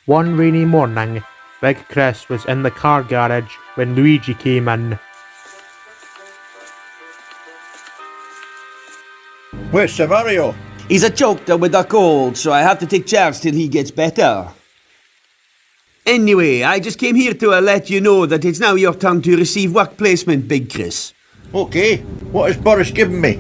One rainy morning, Big Chris was in the car garage when Luigi came in. Where's Sir Mario? He's a choked with a cold, so I have to take charge till he gets better. Anyway, I just came here to let you know that it's now your turn to receive work placement, Big Chris. Okay, what has Boris given me?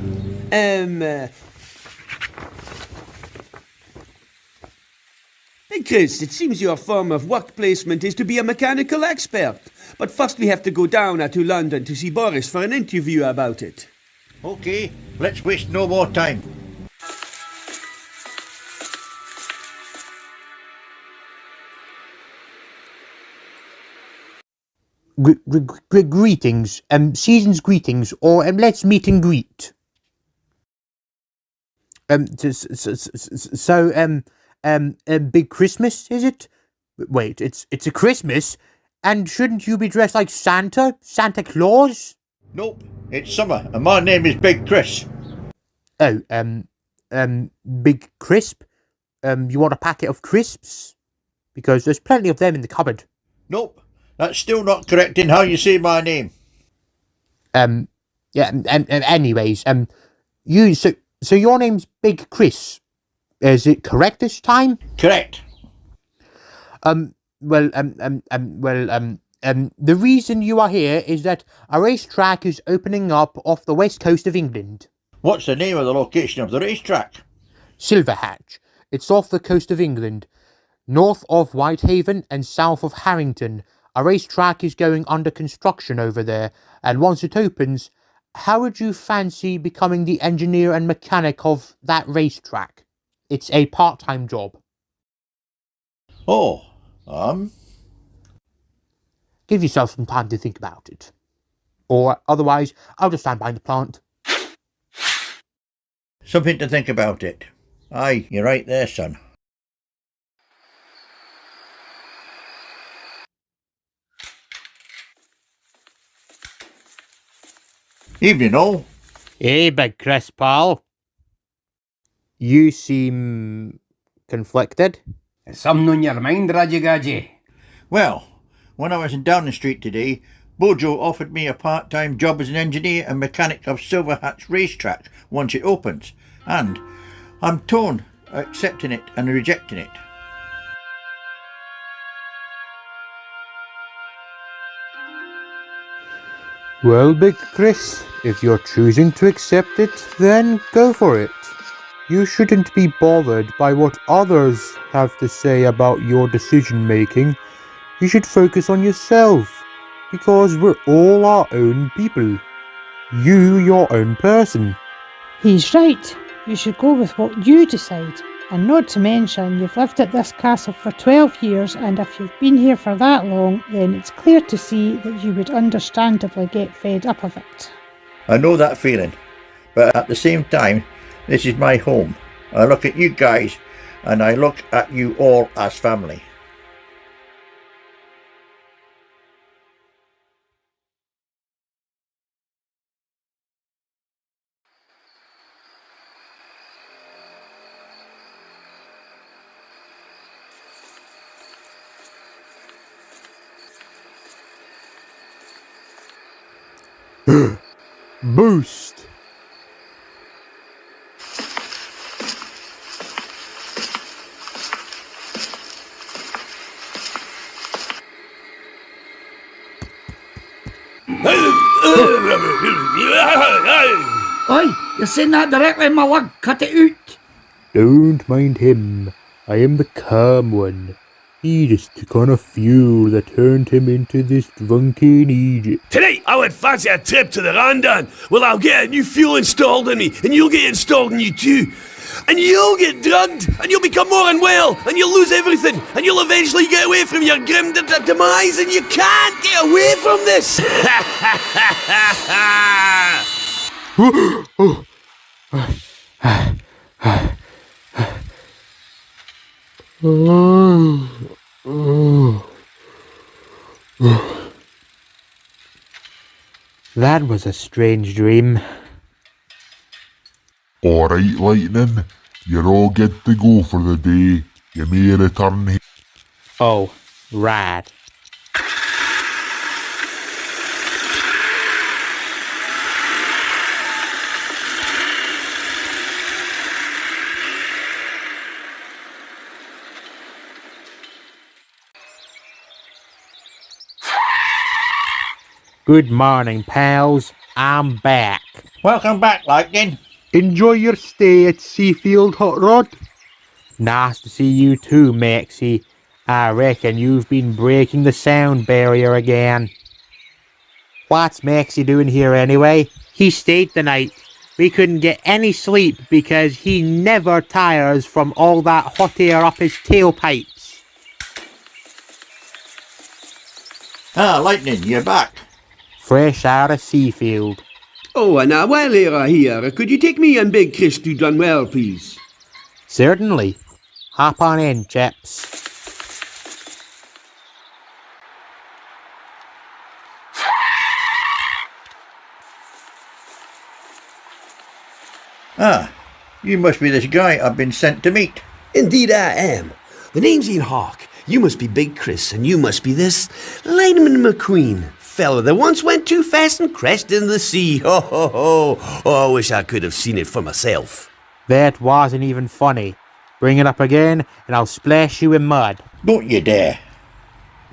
Big Chris, it seems your form of work placement is to be a mechanical expert. But first we have to go down to London to see Boris for an interview about it. Okay, let's waste no more time. Greetings, season's greetings, or let's meet and greet. Big Christmas, is it? Wait, it's a Christmas, and shouldn't you be dressed like Santa? Santa Claus? Nope, it's summer, and my name is Big Chris. Oh, Big Crisp? You want a packet of crisps? Because there's plenty of them in the cupboard. Nope, that's still not correct in how you say my name. Anyways, so your name's Big Chris. Is it correct this time? Correct. The reason you are here is that a racetrack is opening up off the west coast of England. What's the name of the location of the racetrack? Silverhatch. It's off the coast of England, north of Whitehaven and south of Harrington. A racetrack is going under construction over there, and once it opens, how would you fancy becoming the engineer and mechanic of that racetrack? It's a part-time job. Oh, Give yourself some time to think about it. Or otherwise, I'll just stand behind the plant. Something to think about it. Aye, you're right there, son. Evening, all. Hey, Big Chris, pal. You seem conflicted. There's something on your mind, Rajigaji? Well, when I was in Downing Street today, Bojo offered me a part-time job as an engineer and mechanic of Silverhatch Racetrack once it opens, and I'm torn accepting it and rejecting it. Well, Big Chris, if you're choosing to accept it, then go for it. You shouldn't be bothered by what others have to say about your decision-making. You should focus on yourself, because we're all our own people. You, your own person. He's right. You should go with what you decide. And not to mention, you've lived at this castle for 12 years, and if you've been here for that long, then it's clear to see that you would understandably get fed up of it. I know that feeling, but at the same time, this is my home. I look at you guys, and I look at you all as family. Boost! Oi, you're saying that directly in my lug. Cut it out. Don't mind him. I am the calm one. He just took on a fuel that turned him into this drunken idiot. Tonight, I would fancy a trip to the Randan. Well, I'll get a new fuel installed in me, and you'll get installed in you too. And you'll get drugged, and you'll become more unwell, and you'll lose everything, and you'll eventually get away from your grim demise, and you can't get away from this! That was a strange dream. Alright, Lightning, you're all good to go for the day. You may return here. Oh, rad. Good morning, pals. I'm back. Welcome back, Lightning. Enjoy your stay at Seafield, Hot Rod. Nice to see you too, Maxie. I reckon you've been breaking the sound barrier again. What's Maxie doing here anyway? He stayed the night. We couldn't get any sleep because he never tires from all that hot air up his tailpipes. Ah, Lightning, you're back. Fresh out of Seafield. Oh, and while you're here, could you take me and Big Chris to Dunwell, please? Certainly. Hop on in, chaps. Ah, you must be this guy I've been sent to meet. Indeed I am. The name's Ian Hawk. You must be Big Chris, and you must be this Lineman McQueen, fellow that once went too fast and crashed into the sea. Ho, ho, ho. Oh, I wish I could have seen it for myself. That wasn't even funny. Bring it up again, and I'll splash you in mud. Don't you dare.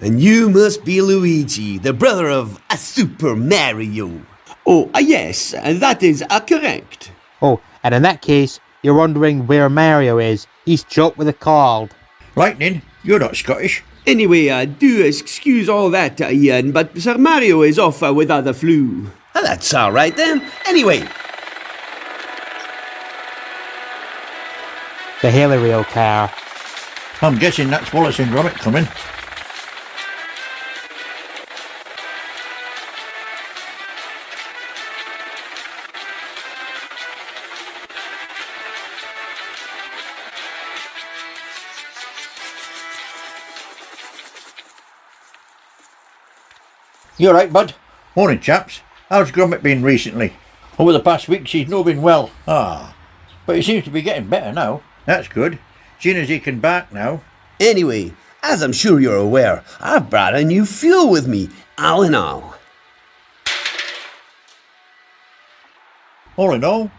And you must be Luigi, the brother of a Super Mario. Oh, yes, that is correct. Oh, and in that case, you're wondering where Mario is. He's choked with a cold. Lightning, you're not Scottish. Anyway, do excuse all that, Ian, but Sir Mario is off with the flu. That's all right then. Anyway. The Helireal car. I'm guessing that's Wallace and Gromit coming. You alright, bud? Morning, chaps. How's Gromit been recently? Over the past week, she's not been well. Ah, but he seems to be getting better now. That's good, seeing as he can bark now. Anyway, as I'm sure you're aware, I've brought a new fuel with me, all in all. All in all.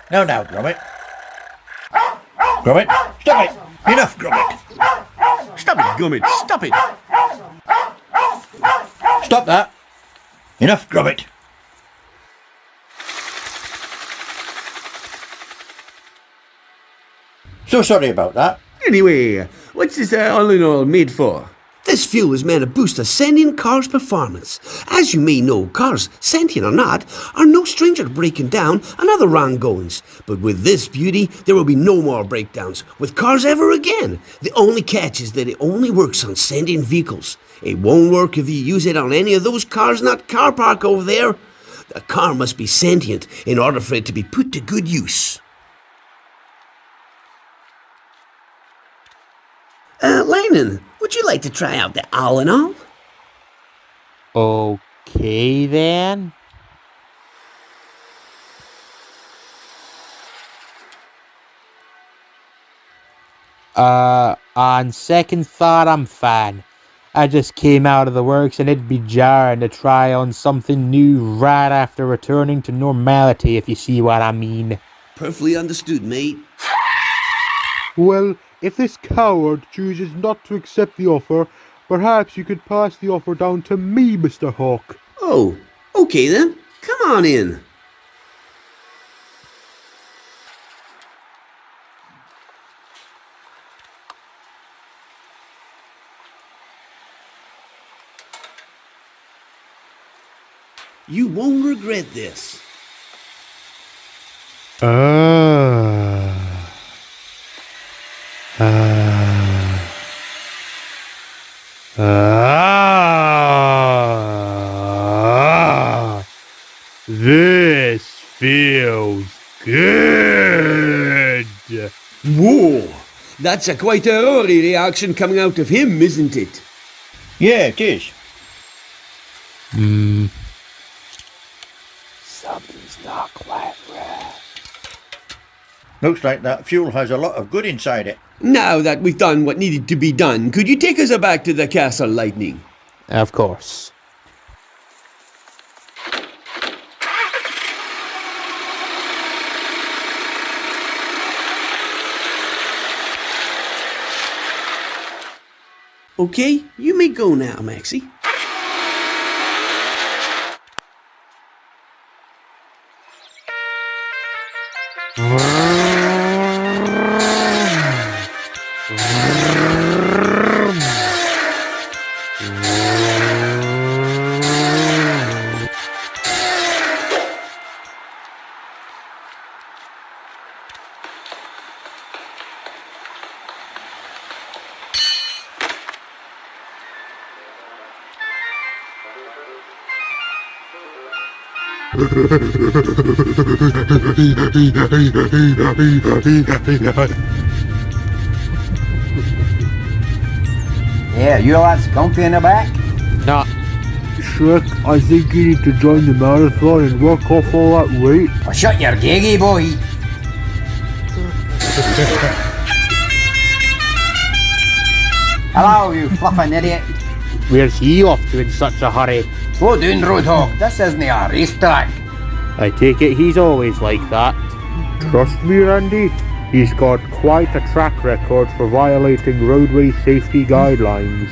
Now, Gromit. Gromit, stop it! Enough, Gromit! Stop it, Gummit, stop it! Stop that! Enough, Gromit! So sorry about that. Anyway, what's this all in all made for? This fuel is meant to boost a sentient car's performance. As you may know, cars, sentient or not, are no stranger to breaking down and other wrong goings. But with this beauty, there will be no more breakdowns with cars ever again. The only catch is that it only works on sentient vehicles. It won't work if you use it on any of those cars in that car park over there. The car must be sentient in order for it to be put to good use. Lennon, would you like to try out the all in all? Okay then. On second thought, I'm fine. I just came out of the works and it'd be jarring to try on something new right after returning to normality, if you see what I mean. Perfectly understood, mate. Well, if this coward chooses not to accept the offer, perhaps you could pass the offer down to me, Mr. Hawk. Oh, okay then. Come on in. You won't regret this. This feels good. Whoa! That's quite a roary reaction coming out of him, isn't it? Yeah, it is. Something's not quite right. Looks like that fuel has a lot of good inside it. Now that we've done what needed to be done, could you take us back to the castle, Lightning? Of course. Okay, you may go now, Maxie. Yeah, you lads comfy in the back? Nah, Shrek, I think you need to join the marathon and work off all that weight. Oh, shut your gaggy, boy. Hello, you fluffing idiot. Where's he off to in such a hurry? Slow down, Roadhog. This isn't a racetrack. I take it he's always like that. Trust me, Randy, he's got quite a track record for violating roadway safety guidelines.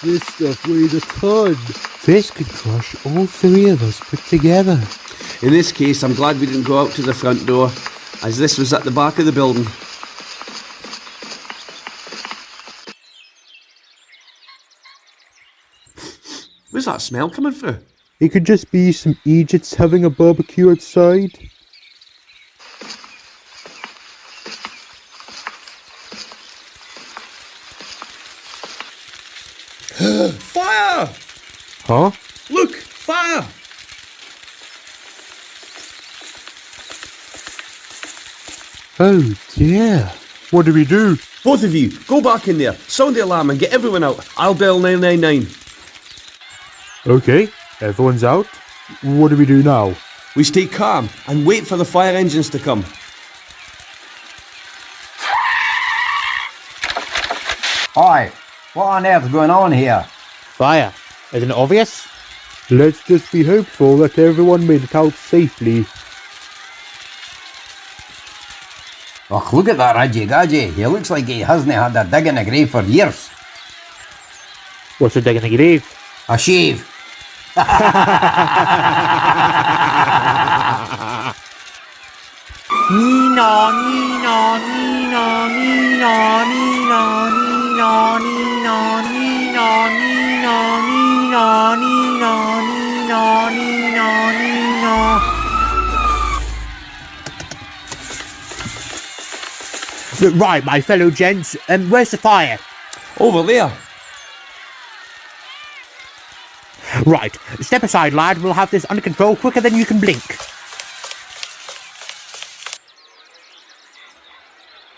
This stuff weighs a ton. This could crush all three of us put together. In this case, I'm glad we didn't go out to the front door, as this was at the back of the building. Where's that smell coming from? It could just be some Egypts having a barbecue outside. Fire! Huh? Look, fire! Oh dear. What do we do? Both of you, go back in there, sound the alarm and get everyone out. I'll dial 999. Okay, everyone's out. What do we do now? We stay calm and wait for the fire engines to come. Oi, what on earth's going on here? Fire. Isn't it obvious? Let's just be hopeful that everyone made it out safely. Och, look at that Raji-Gaji. He looks like he hasn't had a dig in a grave for years. What's a dig in the grave? A shave. Nino, Nino, Nino, Nino, Nino, Nino, Nino, Nino, Nino, Nino, Nino, Nino, Nino, Nino. Right, my fellow gents, where's the fire? Over there. Right, step aside, lad. We'll have this under control quicker than you can blink.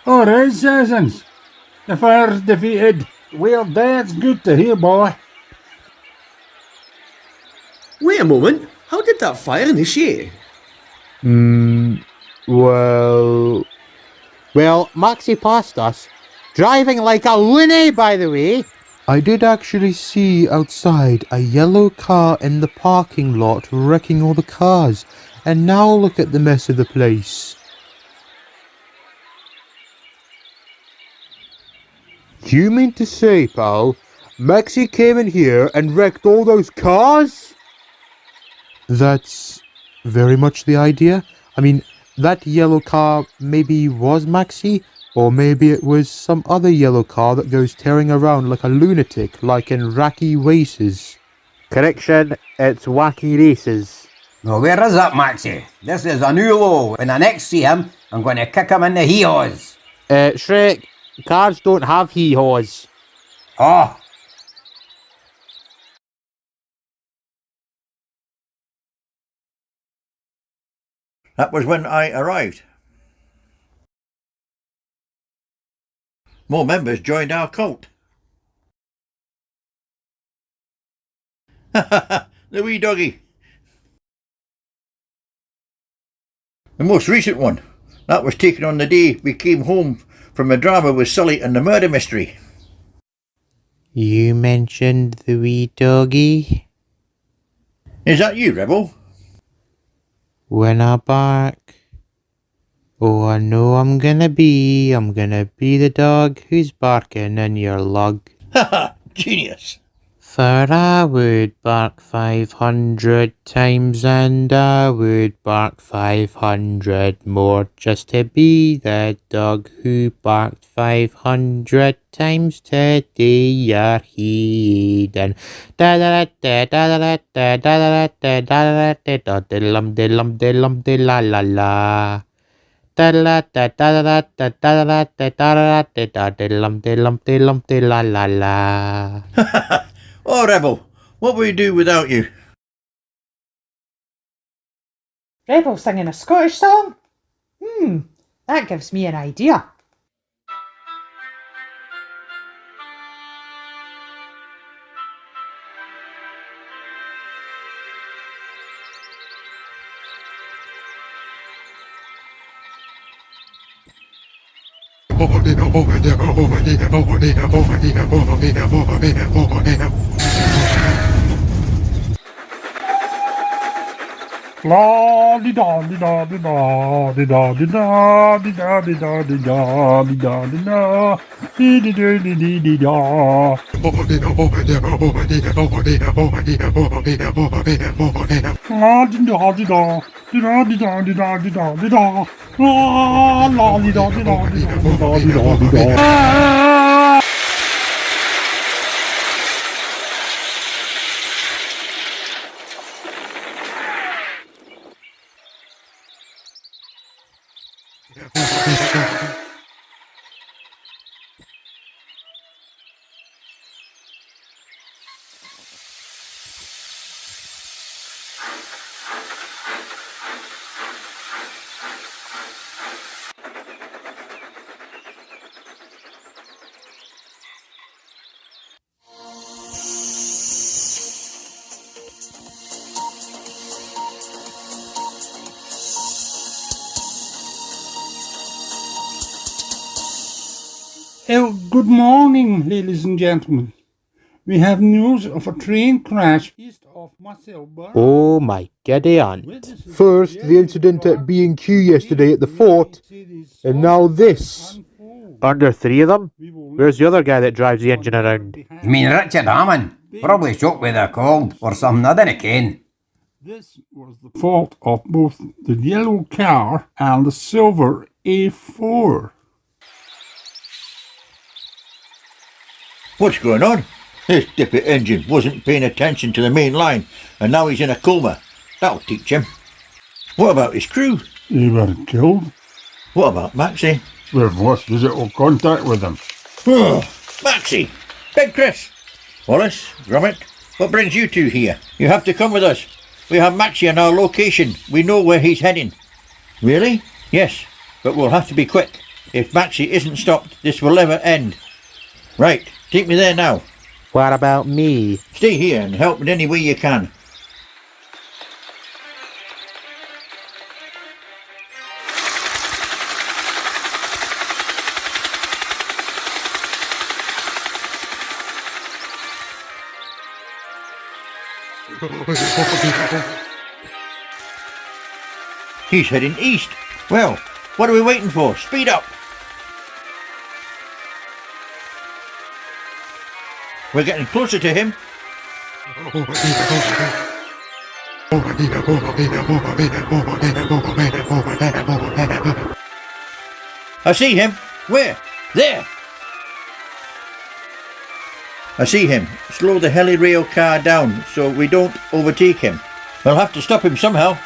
Alright, citizens. The fire's defeated. Well, that's good to hear, boy. Wait a moment. How did that fire initiate? Well, Maxie passed us, driving like a loony, by the way. I did actually see outside a yellow car in the parking lot wrecking all the cars, and now look at the mess of the place. You mean to say, pal, Maxie came in here and wrecked all those cars? That's very much the idea. I mean, that yellow car maybe was Maxie, or maybe it was some other yellow car that goes tearing around like a lunatic, like in Wacky Races. Correction, it's Wacky Races. Well, where is that, Maxie? This is a new low. When I next see him, I'm going to kick him in the hee-haws. Shrek, cars don't have hee-haws. Oh, That was when I arrived. More members joined our cult. The wee doggy. The most recent one. That was taken on the day we came home from a drama with Sully and the murder mystery. You mentioned the wee doggy? Is that you, Rebel? When I bark, oh, I know I'm gonna be the dog who's barking in your lug. Haha, genius. For I would bark 500 times and I would bark 500 more just to be the dog who barked 500 times today. You're heathen. Da da da da da da da da da da da da diddlum diddlum diddlum la la la. Da da da da da da da da da da da diddlum diddlum diddlum la la la. Oh, Rebel, what would we do without you? Rebel singing a Scottish song? That gives me an idea. La di da di da di da di da di da di da di da di da di da di da di di di di di di da. La di da di da di da di da di da di da di da. La di da di da di da di da di da. Good morning, ladies and gentlemen. We have news of a train crash east of Musselburgh. Oh my giddy aunt. First, the incident at B&Q yesterday at the fort, and now this. Aren't there three of them? Where's the other guy that drives the engine around? You mean Richard Hammond? Probably choked with a cold or something, I dinna ken. This was the fault of both the yellow car and the silver A4. What's going on? This dippy engine wasn't paying attention to the main line, and now he's in a coma. That'll teach him. What about his crew? They were killed. What about Maxie? We've lost visual contact with them. Oh, Maxie! Big Chris! Wallace, Gromit, what brings you two here? You have to come with us. We have Maxie on our location. We know where he's heading. Really? Yes, but we'll have to be quick. If Maxie isn't stopped, this will never end. Right, take me there now. What about me? Stay here and help in any way you can. He's heading east. Well, what are we waiting for? Speed up. We're getting closer to him. I see him. Where? There. I see him. Slow the heli rail car down so we don't overtake him. We'll have to stop him somehow.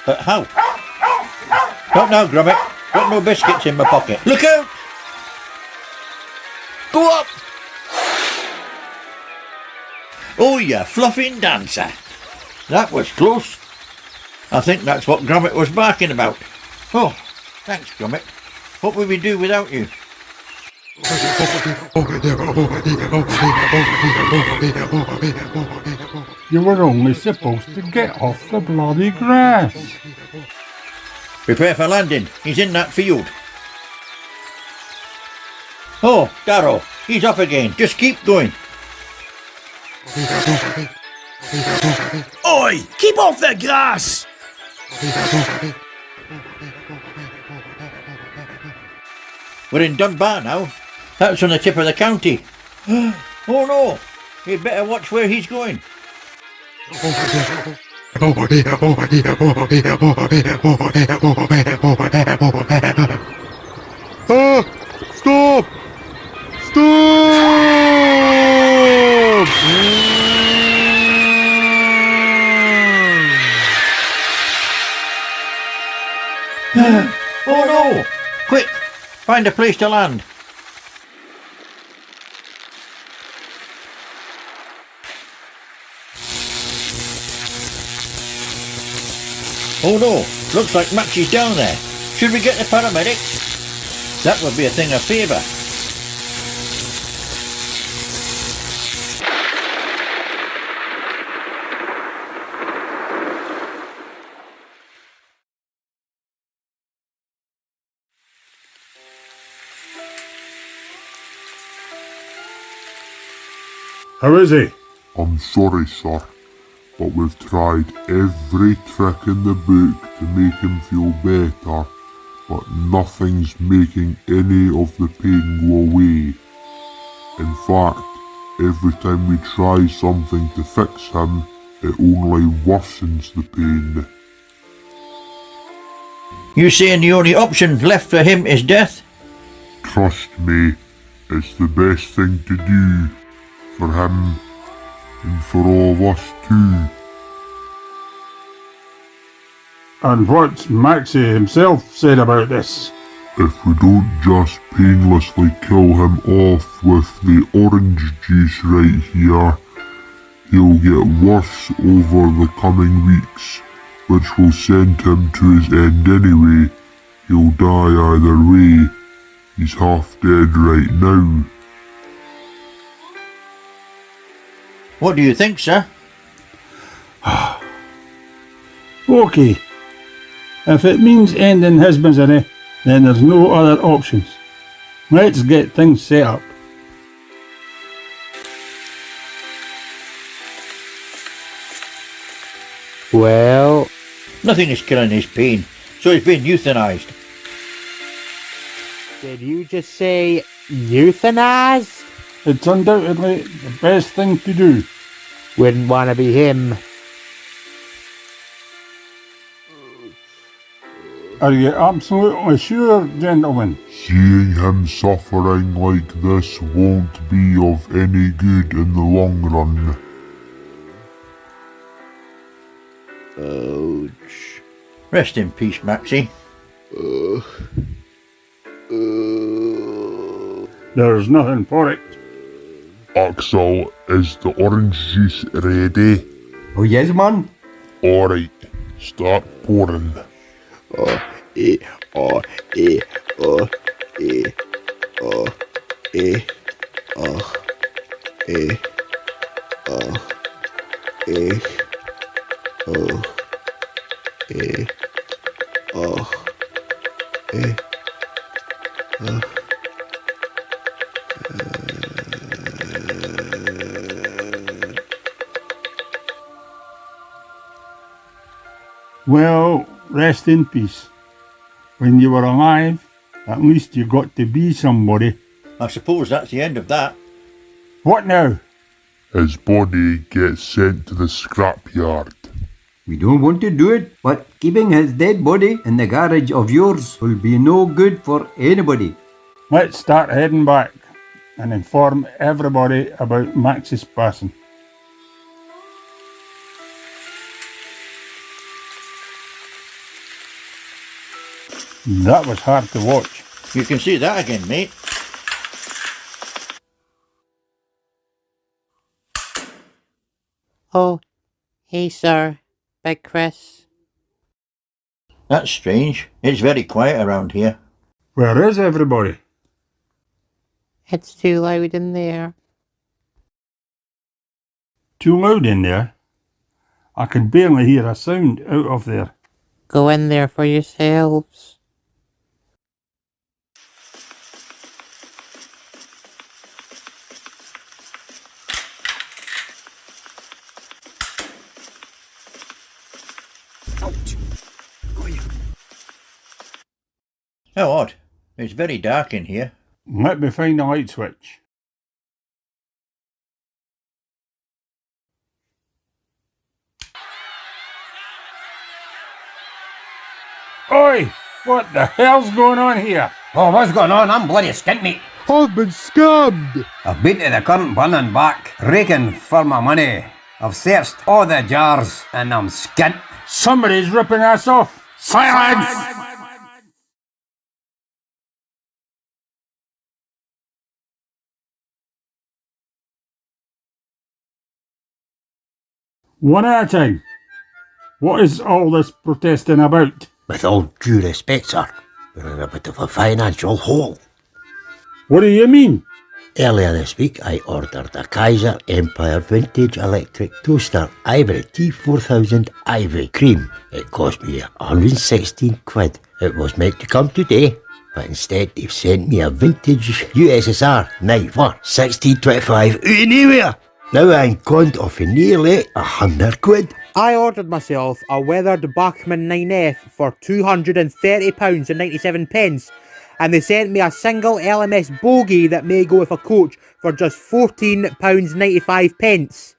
But how? Not now, Gromit. Got no biscuits in my pocket. Look out! Go up! Oh, you fluffing dancer. That was close. I think that's what Gromit was barking about. Oh, thanks, Gromit. What would we do without you? You were only supposed to get off the bloody grass. Prepare for landing. He's in that field. Oh, Darrow. He's off again. Just keep going. Oi! Keep off the grass! We're in Dunbar now. That's on the tip of the county. Oh no! You'd better watch where he's going. Ah! Stop! Oh no! Quick! Find a place to land. Oh no! Looks like Maxie's down there. Should we get the paramedics? That would be a thing of favour. How is he? I'm sorry, sir, but we've tried every trick in the book to make him feel better, but nothing's making any of the pain go away. In fact, every time we try something to fix him, it only worsens the pain. You saying the only option left for him is death? Trust me, it's the best thing to do. For him, and for all of us too. And what's Maxie himself said about this? If we don't just painlessly kill him off with the orange juice right here, he'll get worse over the coming weeks, which will send him to his end anyway. He'll die either way. He's half dead right now. What do you think, sir? Okay. If it means ending his misery, then there's no other options. Let's get things set up. Well, Nothing is killing his pain, so he's been euthanized. Did you just say euthanized? It's undoubtedly the best thing to do. Wouldn't want to be him. Are you absolutely sure, gentlemen? Seeing him suffering like this won't be of any good in the long run. Ouch. Rest in peace, Maxie. There's nothing for it. Axel, is the orange juice ready? Oh, yes, man. Alright, start pouring. Well, rest in peace. When you were alive, at least you got to be somebody. I suppose that's the end of that. What now? His body gets sent to the scrapyard. We don't want to do it, but keeping his dead body in the garage of yours will be no good for anybody. Let's start heading back and inform everybody about Max's passing. That was hard to watch. You can see that again, mate. Oh, hey, sir. Big Chris. That's strange. It's very quiet around here. Where is everybody? It's too loud in there. Too loud in there? I can barely hear a sound out of there. Go in there for yourselves. How odd. It's very dark in here. Let me find a light switch. Oi! What the hell's going on here? Oh, what's going on? I'm bloody skint, mate. I've been scammed! I've been to the current burning back, raking for my money. I've searched all the jars, and I'm skint. Somebody's ripping us off! Silence! One at a time. What is all this protesting about? With all due respect, sir, we're in a bit of a financial hole. What do you mean? Earlier this week, I ordered a Kaiser Empire Vintage Electric Toaster Ivory T4000 Ivory Cream. It cost me 116 quid. It was meant to come today, but instead they've sent me a vintage USSR knife for 1625 out of nowhere. Now I'm conned off nearly 100 quid. I ordered myself a weathered Bachmann 9F for £230.97, and they sent me a single LMS bogey that may go with a coach for just £14.95.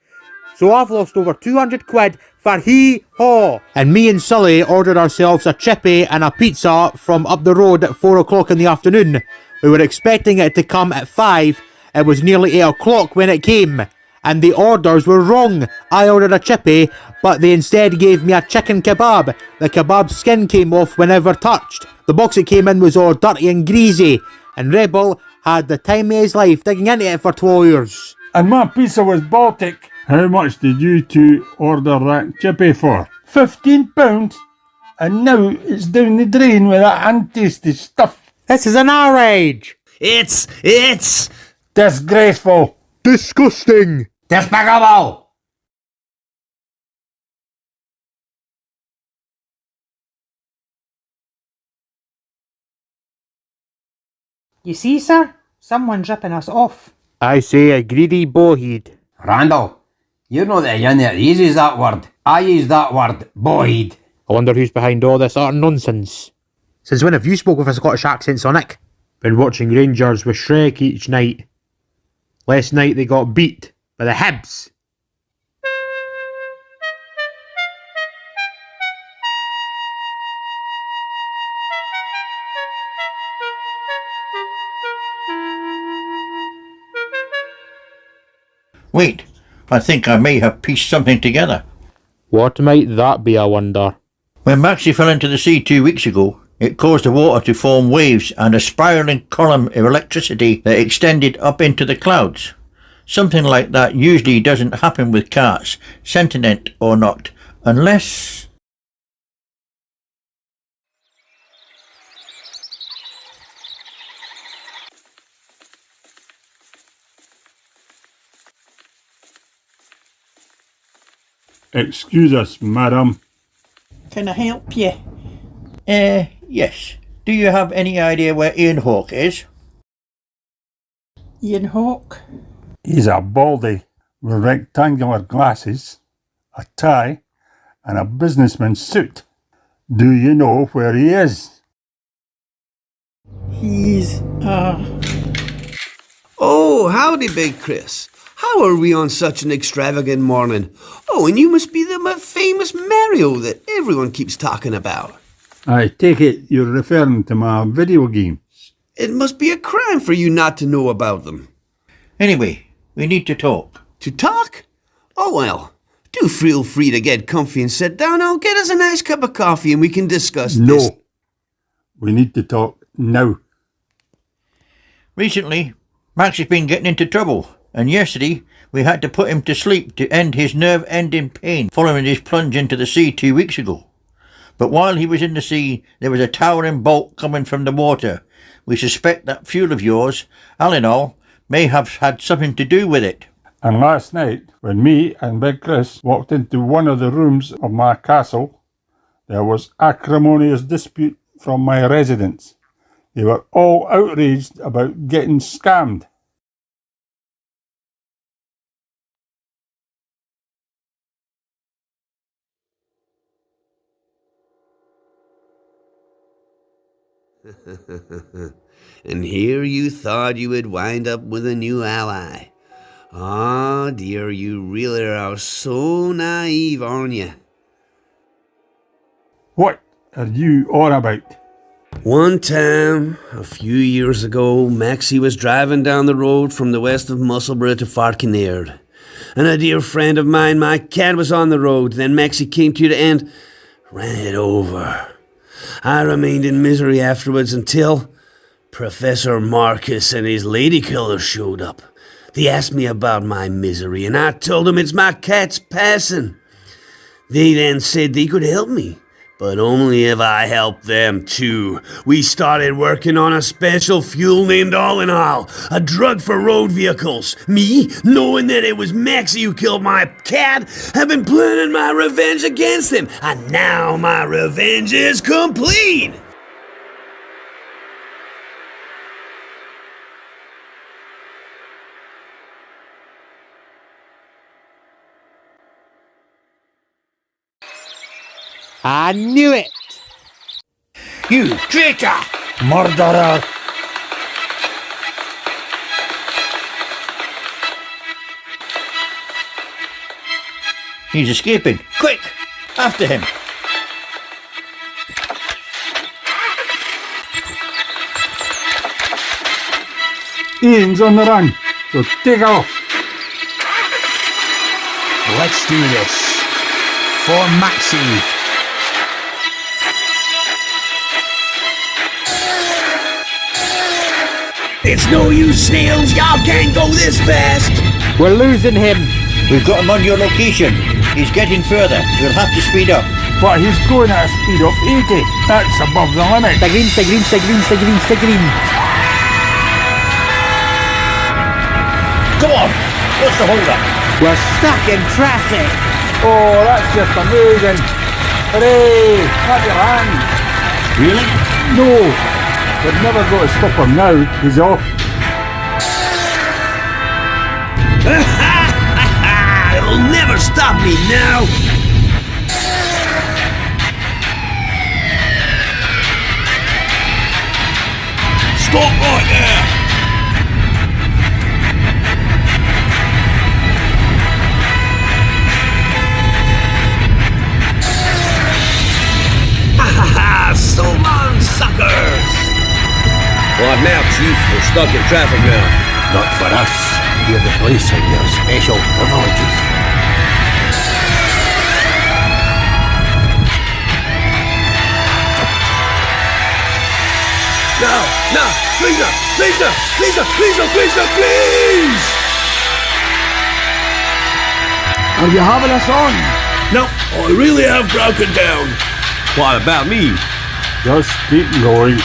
So I've lost over 200 quid for hee-haw. And me and Sully ordered ourselves a chippy and a pizza from up the road at 4 o'clock in the afternoon. We were expecting it to come at 5. It was nearly 8 o'clock when it came. And the orders were wrong. I ordered a chippy, but they instead gave me a chicken kebab. The kebab skin came off whenever touched. The box it came in was all dirty and greasy. And Rebel had the time of his life digging into it for 2 hours. And my pizza was Baltic. How much did you two order that chippy for? £15? And now it's down the drain with that untasty stuff. This is an outrage. It's Disgraceful. Disgusting! Despicable! You see, sir? Someone's ripping us off. I say a greedy bowhead. Randall, you know that you never uses that word. I use that word, boyd. I wonder who's behind all this art nonsense. Since when have you spoke with a Scottish accent, Sonic? Been watching Rangers with Shrek each night. Last night they got beat by the Hibs. Wait, I think I may have pieced something together. What might that be, I wonder? When Maxie fell into the sea 2 weeks ago, it caused the water to form waves and a spiralling column of electricity that extended up into the clouds. Something like that usually doesn't happen with cats, sentient or not, unless... Excuse us, madam. Can I help you? Yes. Do you have any idea where Ian Hawke is? Ian Hawke? He's a baldy with rectangular glasses, a tie, and a businessman's suit. Do you know where he is? He's, Oh, howdy, Big Chris. How are we on such an extravagant morning? Oh, and you must be the famous Mario that everyone keeps talking about. I take it you're referring to my video games. It must be a crime for you not to know about them. Anyway, we need to talk. To talk? Oh, well, do feel free to get comfy and sit down. I'll get us a nice cup of coffee and we can discuss this. No. We need to talk now. Recently, Max has been getting into trouble, and yesterday we had to put him to sleep to end his nerve-ending pain following his plunge into the sea 2 weeks ago. But while he was in the sea, there was a towering bolt coming from the water. We suspect that fuel of yours, Alinol, may have had something to do with it. And last night, when me and Big Chris walked into one of the rooms of my castle, there was acrimonious dispute from my residents. They were all outraged about getting scammed. And here you thought you would wind up with a new ally. Ah, dear, you really are so naive, aren't you? What are you on about? One time, a few years ago, Maxie was driving down the road from the west of Musselburgh to Farkinard. And a dear friend of mine, my cat, was on the road. Then Maxie came to the end, ran it over. I remained in misery afterwards until Professor Marcus and his lady killer showed up. They asked me about my misery, and I told them it's my cat's passing. They then said they could help me, but only if I helped them too. We started working on a special fuel named All-in-All, a drug for road vehicles. Me, knowing that it was Maxie who killed my cat, have been planning my revenge against him, and now my revenge is complete. I knew it! You traitor! Murderer! He's escaping. Quick! After him! Ian's on the run, so take off. Let's do this. For Maxie. It's no use, snails. Y'all can't go this fast. We're losing him. We've got him on your location. He's getting further. We'll have to speed up. But he's going at a speed of 80. That's above the limit. Stay green. Come on! What's the hold up? We're stuck in traffic. Oh, that's just amazing. Hooray! Clap your hands. Really? No, We're never going to stop him now. He's off. It'll never stop me now. Stop right there. So long, suckers! What now, Chief? We're stuck in traffic now. Not for us. We're the police and we have special privileges. No, please, please! Are you having us on? No, I really have broken down. What about me? Just keep going.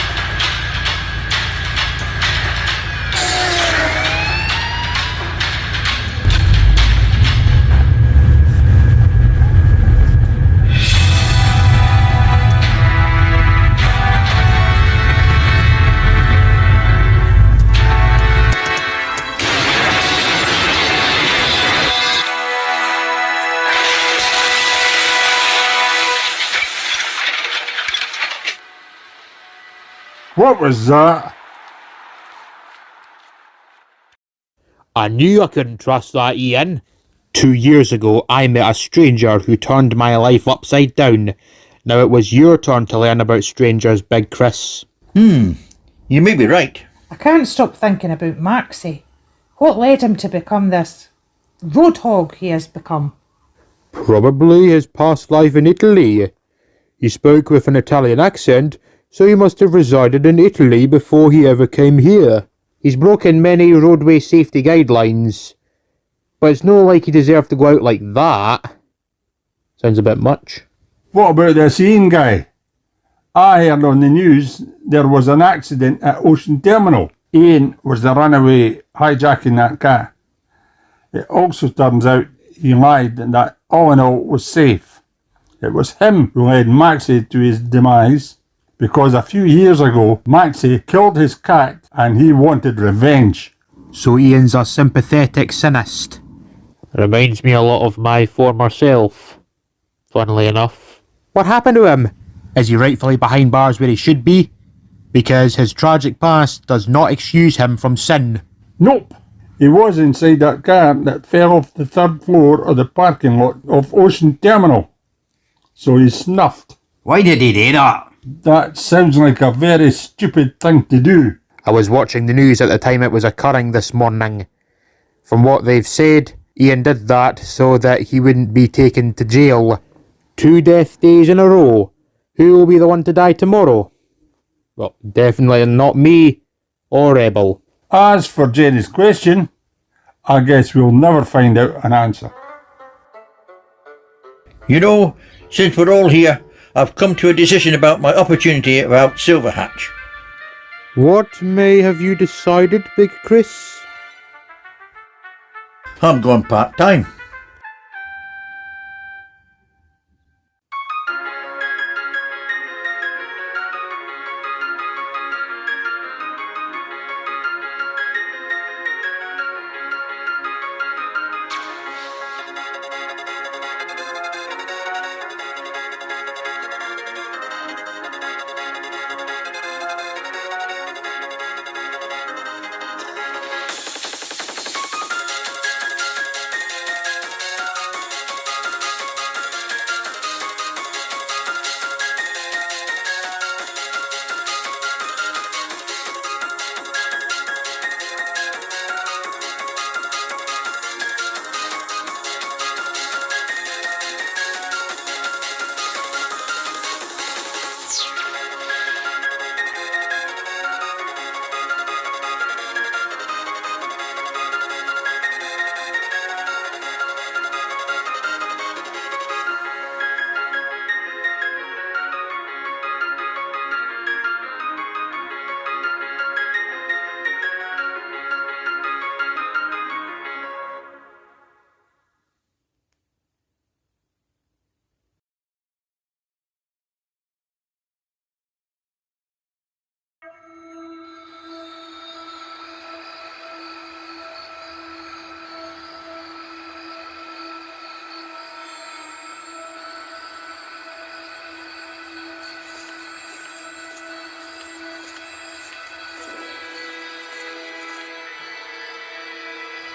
What was that? I knew I couldn't trust that, Ian. 2 years ago, I met a stranger who turned my life upside down. Now it was your turn to learn about strangers, Big Chris. You may be right. I can't stop thinking about Maxie. What led him to become this roadhog he has become? Probably his past life in Italy. He spoke with an Italian accent, so he must have resided in Italy before he ever came here. He's broken many roadway safety guidelines, but it's no like he deserved to go out like that. Sounds a bit much. What about this Ian guy? I heard on the news there was an accident at Ocean Terminal. Ian was the runaway hijacking that car. It also turns out he lied and that all in all was safe. It was him who led Maxie to his demise because a few years ago Maxie killed his cat and he wanted revenge. So Ian's a sympathetic cynist. Reminds me a lot of my former self, funnily enough. What happened to him? Is he rightfully behind bars where he should be? Because his tragic past does not excuse him from sin. Nope. He was inside that car that fell off the third floor of the parking lot of Ocean Terminal. So he's snuffed. Why did he do that? That sounds like a very stupid thing to do. I was watching the news at the time it was occurring this morning. From what they've said, Ian did that so that he wouldn't be taken to jail. 2 death days in a row. Who will be the one to die tomorrow? Well, definitely not me or Rebel. As for Jenny's question, I guess we'll never find out an answer. You know, since we're all here, I've come to a decision about my opportunity about Silverhatch. What may have you decided, Big Chris? I'm going part-time.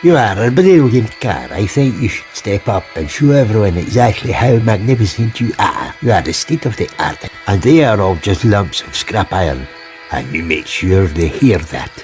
You are a brilliant car. I think you should step up and show everyone exactly how magnificent you are. You are the state of the art, and they are all just lumps of scrap iron. And you make sure they hear that.